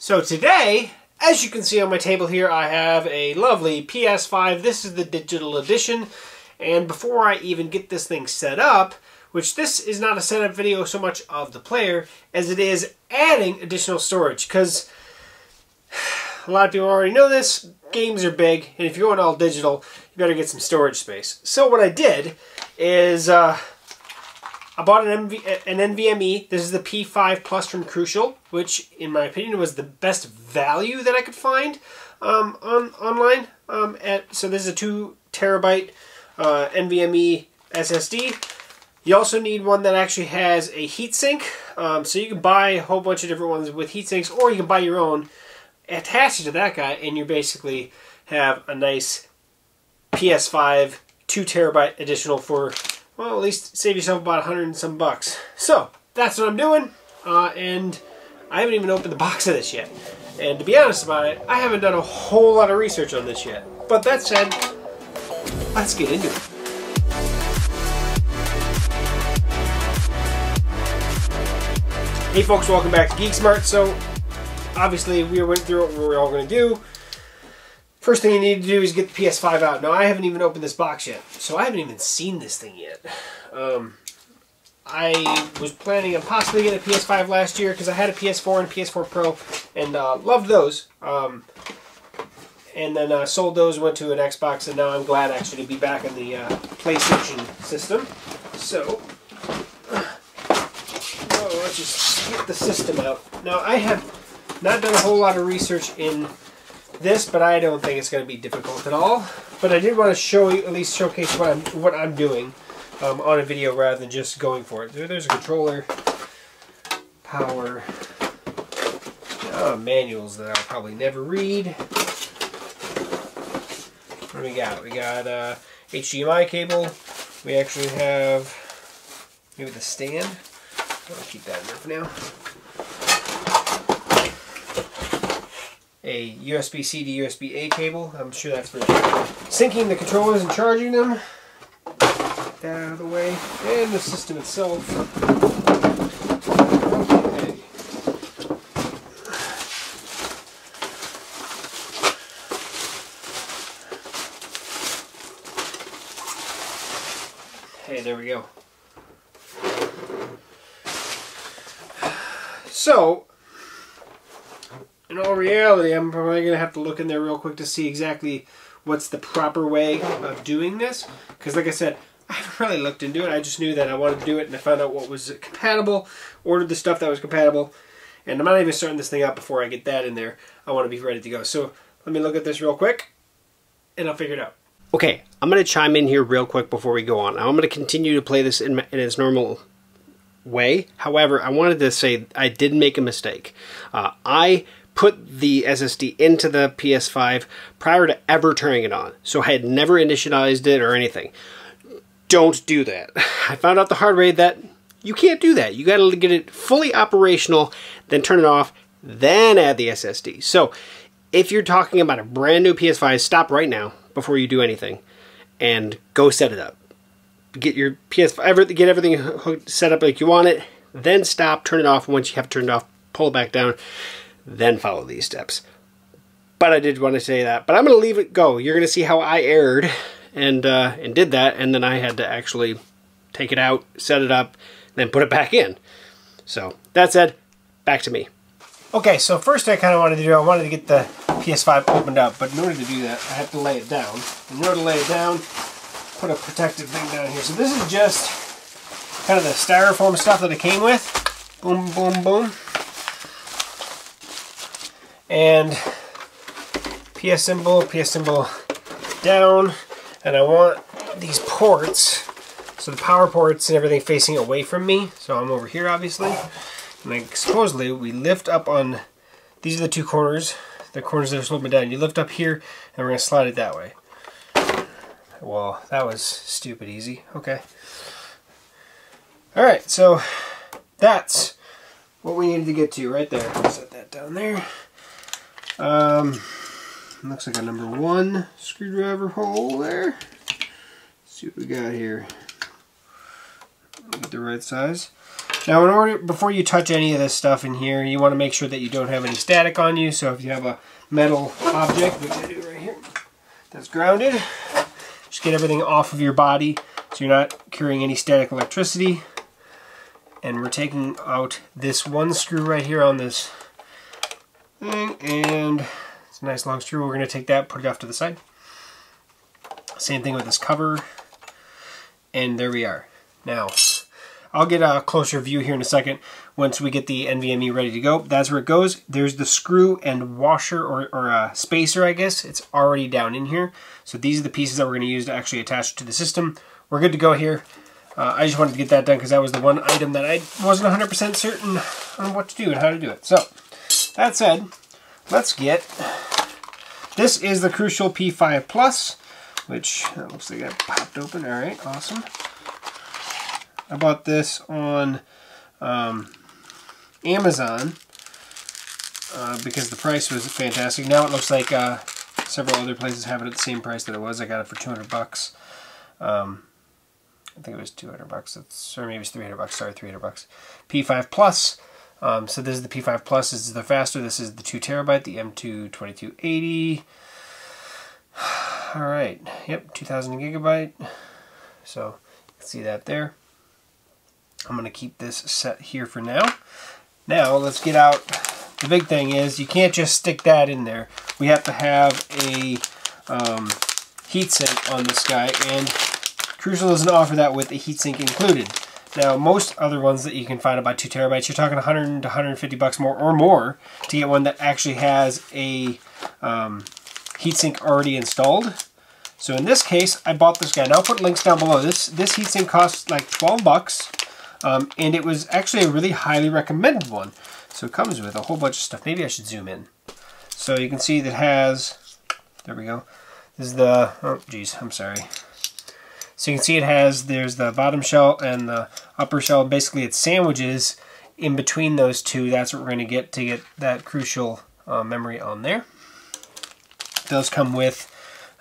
So today, as you can see on my table here, I have a lovely PS5. This is the digital edition. And before I even get this thing set up, which this is not a setup video so much of the player as it is adding additional storage, because a lot of people already know this, games are big, and if you're going all digital, you better get some storage space. So what I did is I bought an NVMe. This is the P5 Plus from Crucial, which in my opinion was the best value that I could find online. So this is a 2 terabyte NVMe SSD. You also need one that actually has a heatsink. So you can buy a whole bunch of different ones with heatsinks, or you can buy your own, attach it to that guy, and you basically have a nice PS5 2 terabyte additional for, well, at least save yourself about 100 and some bucks. So that's what I'm doing, and I haven't even opened the box of this yet. And to be honest about it, I haven't done a whole lot of research on this yet. But that said, let's get into it. Hey folks, welcome back to GeekSmart. So obviously we went through what we're all going to do. First thing you need to do is get the PS5 out. Now I haven't even opened this box yet, so I haven't even seen this thing yet. I was planning on possibly getting a PS5 last year because I had a PS4 and a PS4 Pro and loved those. And then sold those and went to an Xbox, and now I'm glad actually to be back in the PlayStation system. So let's just get the system out. Now I have not done a whole lot of research in this, but I don't think it's going to be difficult at all. But I did want to show you, at least showcase what I'm doing on a video rather than just going for it. There's a controller, power, manuals that I'll probably never read. What do we got? We got HDMI cable. We actually have maybe the stand. I'll keep that in there for now. A USB-C to USB-A cable. I'm sure that's for syncing the controllers and charging them. Get that out of the way. And the system itself. Okay. Hey, there we go. So, in all reality, I'm probably going to have to look in there real quick to see exactly what's the proper way of doing this. Because like I said, I haven't really looked into it. I just knew that I wanted to do it, and I found out what was compatible, ordered the stuff that was compatible, and I'm not even starting this thing up before I get that in there. I want to be ready to go. So let me look at this real quick, and I'll figure it out. Okay, I'm going to chime in here real quick before we go on. Now, I'm going to continue to play this in its normal way. However, I wanted to say I did make a mistake. I put the SSD into the PS5 prior to ever turning it on. So I had never initialized it or anything. Don't do that. I found out the hard way that you can't do that. You got to get it fully operational, then turn it off, then add the SSD. So if you're talking about a brand new PS5, stop right now before you do anything and go set it up. Get your PS5, get everything set up like you want it, then stop, turn it off. Once you have it turned off, pull it back down, then follow these steps. But I did want to say that. But I'm going to leave it go. You're going to see how I erred and did that, and then I had to actually take it out, set it up, then put it back in. So that said, back to me. Okay, so first I kind of wanted to get the PS5 opened up, but in order to do that, I have to lay it down. In order to lay it down, put a protective thing down here. So this is just kind of the styrofoam stuff that it came with. Boom, boom, boom. And PS symbol down. And I want these ports, so the power ports and everything facing away from me. So I'm over here, obviously. And then supposedly we lift up on, these are the two corners. The corners that are sloping down. You lift up here, and we're going to slide it that way. Well, that was stupid easy. Okay. Alright, so that's what we needed to get to right there. Set that down there. Looks like a number 1 screwdriver hole there. Let's see what we got here. Get the right size. Now, before you touch any of this stuff in here, you want to make sure that you don't have any static on you. So if you have a metal object, which I do right here, that's grounded, just get everything off of your body so you're not carrying any static electricity. And we're taking out this one screw right here on this thing, and it's a nice long screw. We're going to take that, put it off to the side. Same thing with this cover, and there we are. Now, I'll get a closer view here in a second once we get the NVMe ready to go. That's where it goes. There's the screw and washer, or spacer, I guess. It's already down in here. So these are the pieces that we're going to use to actually attach it to the system. We're good to go here. I just wanted to get that done because that was the one item that I wasn't 100% certain on what to do and how to do it. So, that said, let's get... This is the Crucial P5 Plus, which looks like that popped open. Alright, awesome. I bought this on Amazon because the price was fantastic. Now it looks like several other places have it at the same price that it was. I got it for 200 bucks. I think it was 200 bucks. Or maybe it's 300 bucks. Sorry, 300 bucks. P5 Plus. So this is the P5 Plus. This is the faster. This is the 2 terabyte, the M2 2280. All right. Yep, 2000 gigabyte. So you can see that there. I'm going to keep this set here for now. Now let's get out. The big thing is you can't just stick that in there. We have to have a heatsink on this guy, and Crucial doesn't offer that with a heatsink included. Now most other ones that you can find about 2 terabytes, you're talking 100 to 150 bucks more or more to get one that actually has a heatsink already installed. So in this case, I bought this guy. Now I'll put links down below. This heatsink costs like 12 bucks. And it was actually a really highly recommended one. So it comes with a whole bunch of stuff. Maybe I should zoom in. So you can see that it has, there we go. This is the, oh geez, I'm sorry. So you can see it has, there's the bottom shell and the upper shell. Basically it sandwiches in between those two. That's what we're going to get that Crucial memory on there. It does come with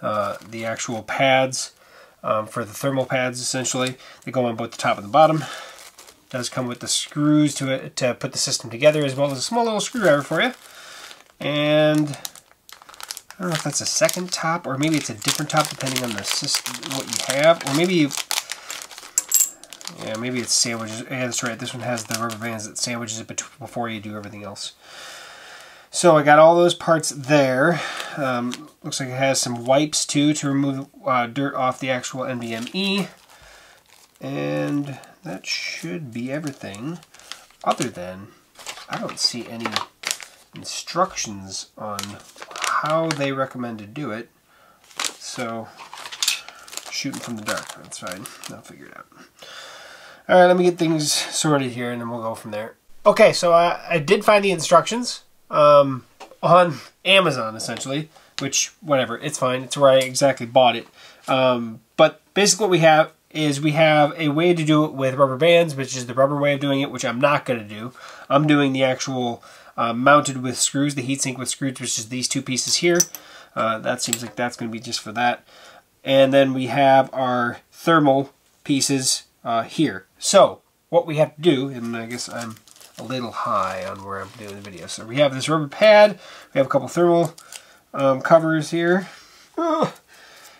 the actual pads for the thermal pads, essentially. They go on both the top and the bottom. Does come with the screws to put the system together, as well as a small little screwdriver for you. And I don't know if that's a second top, or maybe it's a different top depending on the system, what you have, or maybe yeah, maybe it's sandwiches. Yeah, that's right. This one has the rubber bands that sandwiches it before you do everything else. So I got all those parts there. Looks like it has some wipes too to remove dirt off the actual NVMe. And that should be everything, other than I don't see any instructions on how they recommend to do it. So, shooting from the dark, that's fine. I'll figure it out. Alright, let me get things sorted here and then we'll go from there. Okay, so I did find the instructions on Amazon, essentially, which, whatever, it's fine. It's where I exactly bought it. But basically what we have is we have a way to do it with rubber bands, which is the rubber way of doing it, which I'm not going to do. I'm doing the actual mounted with screws, the heatsink with screws, which is these two pieces here. That seems like that's going to be just for that. And then we have our thermal pieces here. So what we have to do, and I guess I'm a little high on where I'm doing the video. So we have this rubber pad, we have a couple thermal covers here.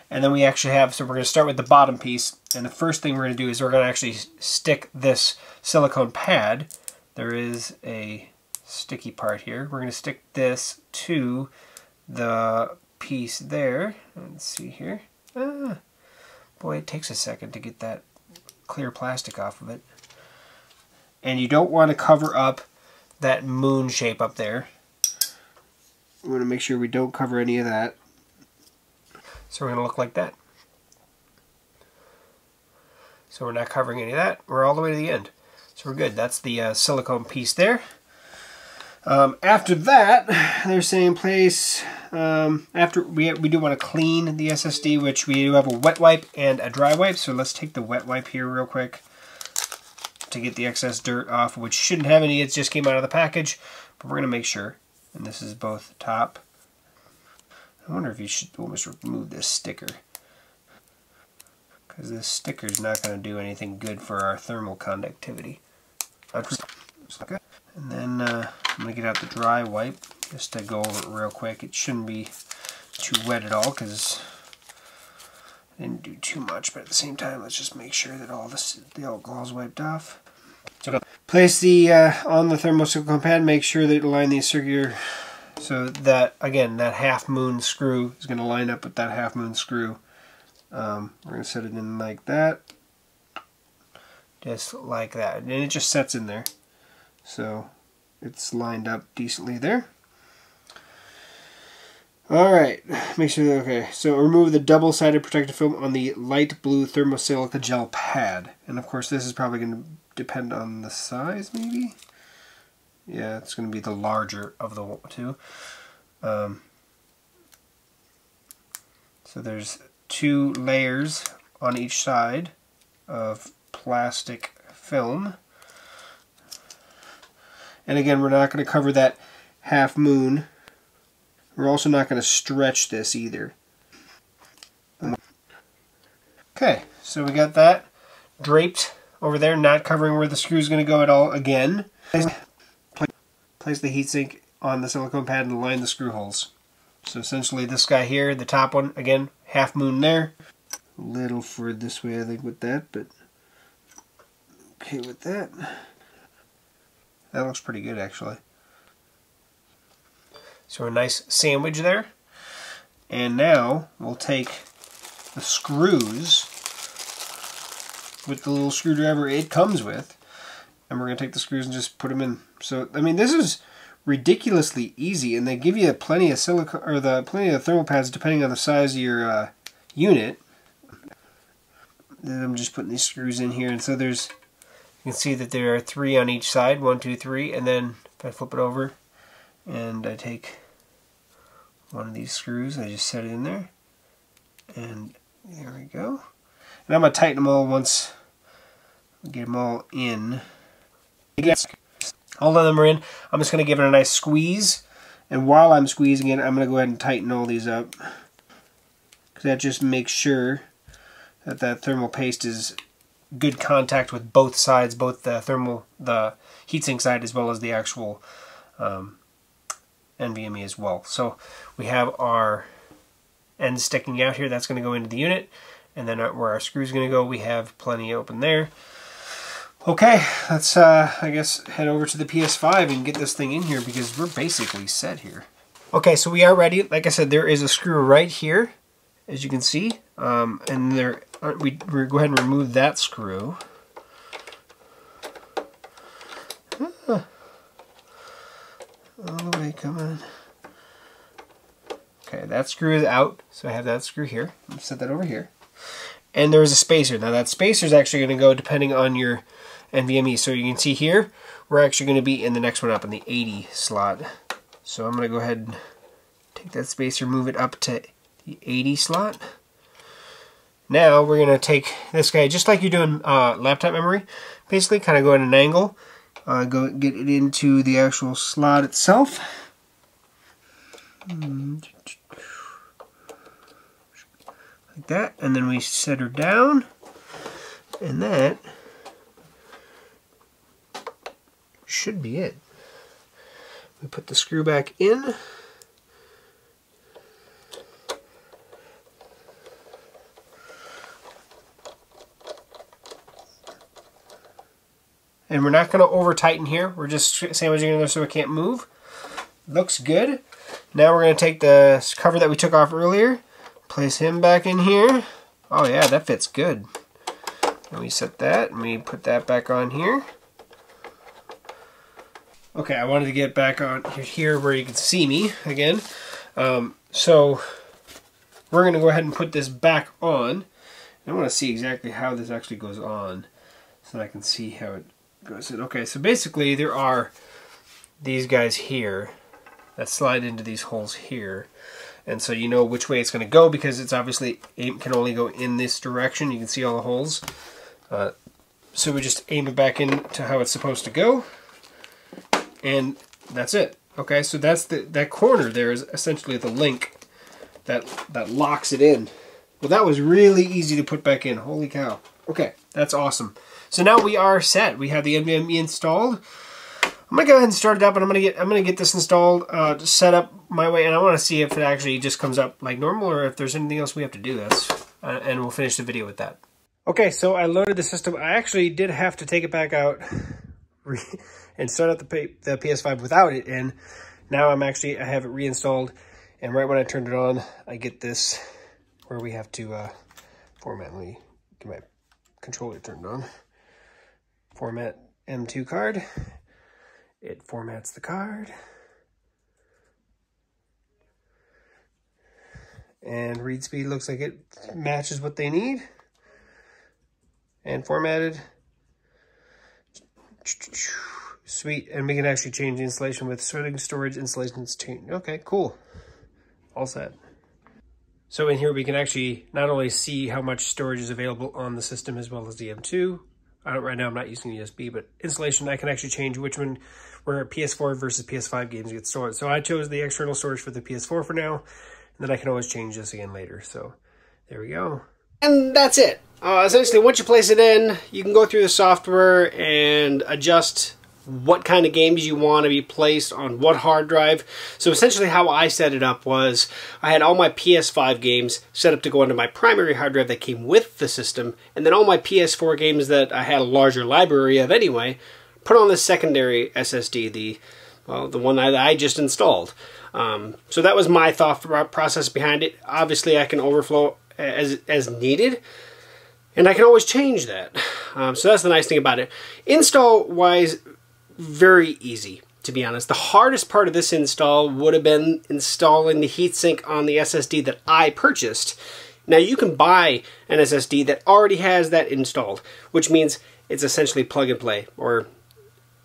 And then we actually have, so we're going to start with the bottom piece. And the first thing we're going to do is we're going to actually stick this silicone pad. There is a sticky part here. We're going to stick this to the piece there. Let's see here. Boy, it takes a second to get that clear plastic off of it. And you don't want to cover up that moon shape up there. We want to make sure we don't cover any of that. So we're going to look like that. So we're not covering any of that. We're all the way to the end. So we're good. That's the silicone piece there. After that, they're saying place, after we do want to clean the SSD, which we do have a wet wipe and a dry wipe. So let's take the wet wipe here real quick to get the excess dirt off, which shouldn't have any. It just came out of the package, but we're going to make sure. And this is both top. I wonder if you should almost remove this sticker, because this sticker is not going to do anything good for our thermal conductivity. And then I'm going to get out the dry wipe just to go over it real quick. It shouldn't be too wet at all because I didn't do too much, but at the same time, let's just make sure that all the alcohol is wiped off. So place the on the thermosilicone pad, make sure that you line these circular, so that, again, that half moon screw is going to line up with that half moon screw. We're going to set it in like that. Just like that. And it just sets in there. So it's lined up decently there. Alright, make sure that, okay, so remove the double-sided protective film on the light blue thermosilica gel pad. And of course this is probably going to depend on the size, maybe? Yeah, it's going to be the larger of the two. So there's 2 layers on each side of plastic film. And again, we're not going to cover that half moon. We're also not going to stretch this either. Okay, so we got that draped over there, not covering where the screw is going to go at all again. Place the heatsink on the silicone pad and line the screw holes. So essentially this guy here, the top one, again, half moon there. A little for this way, I think, with that, but okay with that. That looks pretty good, actually. So a nice sandwich there. And now we'll take the screws with the little screwdriver it comes with, and we're going to take the screws and just put them in. So, I mean, this is ridiculously easy, and they give you plenty of silicone, or plenty of thermal pads depending on the size of your unit. Then I'm just putting these screws in here, and so there's, you can see that there are 3 on each side, 1, 2, 3, and then if I flip it over, and I take one of these screws, I just set it in there, and there we go. And I'm going to tighten them all once we get them all in. All of them are in. I'm just going to give it a nice squeeze, and while I'm squeezing it, I'm going to go ahead and tighten all these up, because that just makes sure that that thermal paste is good contact with both sides, both the heatsink side as well as the actual NVMe as well. So we have our ends sticking out here. That's going to go into the unit, and then where our screw is going to go, we have plenty open there. Okay, let's I guess head over to the PS5 and get this thing in here, because we're basically set here. Okay, so we are ready. Like I said, there is a screw right here, as you can see, and there we go ahead and remove that screw. All the way, come on. Okay, that screw is out, so I have that screw here. I'll set that over here. And there is a spacer. Now that spacer is actually going to go depending on your NVMe. So you can see here, we're actually going to be in the next one up in the 80 slot. So I'm going to go ahead and take that spacer, move it up to the 80 slot. Now we're going to take this guy, just like you're doing laptop memory, basically kind of go at an angle. Go get it into the actual slot itself. Like that, and then we set her down, and that should be it. We put the screw back in. And we're not going to over tighten here. We're just sandwiching in there so it can't move. Looks good. Now we're going to take the cover that we took off earlier, place him back in here. Oh yeah, that fits good. And we set that, and we put that back on here. Okay, I wanted to get back on here where you can see me again. So we're going to go ahead and put this back on. I want to see exactly how this actually goes on, so that I can see how it goes in. Okay, so basically there are these guys here that slide into these holes here, and so you know which way it's going to go, because it's obviously can only go in this direction. You can see all the holes, so we just aim it back into how it's supposed to go, and that's it. Okay, so that's that corner there is essentially the link that locks it in. Well, that was really easy to put back in. Holy cow. Okay, That's awesome. So now we are set. We have the NVMe installed. I'm gonna go ahead and start it up, and I'm gonna get this installed, set up my way, and I want to see if it actually just comes up like normal, or if there's anything else we have to do this, and we'll finish the video with that. Okay, so I loaded the system. I actually did have to take it back out and start up the PS5 without it in. Now I have it reinstalled, and right when I turned it on, I get this where we have to format. Let me get my controller turned on. Format M2 card. It formats the card. And read speed looks like it matches what they need. And formatted. Sweet. And we can actually change the installation with setting storage installations change. Okay, cool. All set. So in here we can actually not only see how much storage is available on the system as well as the M2. Right now I'm not using USB, but installation, I can actually change which one, where PS4 versus PS5 games get stored. So I chose the external storage for the PS4 for now, and then I can always change this again later. So there we go. And that's it. Essentially, once you place it in, you can go through the software and adjust what kind of games you want to be placed on what hard drive. So essentially how I set it up was I had all my PS5 games set up to go onto my primary hard drive that came with the system, and then all my PS4 games that I had a larger library of anyway, put on the secondary SSD, the one that I just installed. So that was my thought process behind it. Obviously I can overflow as needed, and I can always change that. So that's the nice thing about it. Install wise, very easy, to be honest. The hardest part of this install would have been installing the heatsink on the SSD that I purchased. Now you can buy an SSD that already has that installed, which means it's essentially plug and play, or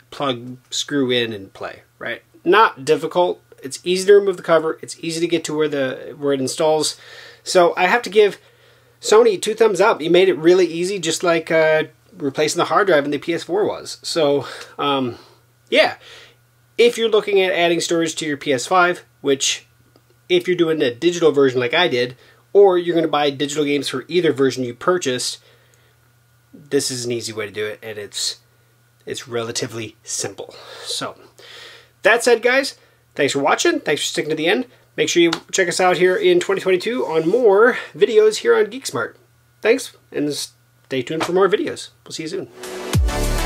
plug, screw in and play, right? Not difficult. It's easy to remove the cover. It's easy to get to where it installs. So I have to give Sony 2 thumbs up. You made it really easy, just like replacing the hard drive in the PS4 was. So, yeah. If you're looking at adding storage to your PS5, which, if you're doing a digital version like I did, or you're going to buy digital games for either version you purchased, this is an easy way to do it, and it's relatively simple. So, that said, guys, thanks for watching. Thanks for sticking to the end. Make sure you check us out here in 2022 on more videos here on GeekSmart. Thanks, and stay tuned for more videos. We'll see you soon.